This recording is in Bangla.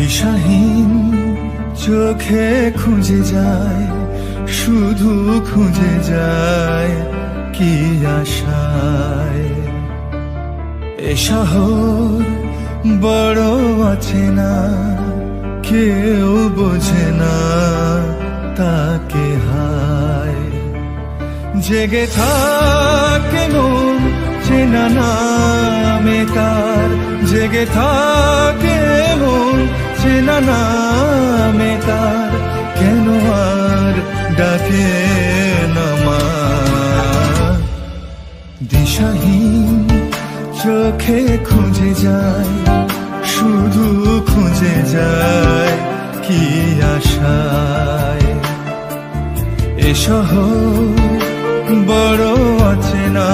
দিশাহীন চোখে খুঁজে যায়, শুধু খুঁজে যায় কি আশায়। এ শহর বড় আছে না, কেউ বোঝে না তাকে হায়। জেগে থাকে মন চেনা নামে তার, জেগে থাকে মন চেনা নামে তার, কেন আর ডাকে না মা। দিশাহীন চোখে খুঁজে যায়, শুধু খুঁজে যায় কি আশায়। এ শহর বড় অচেনা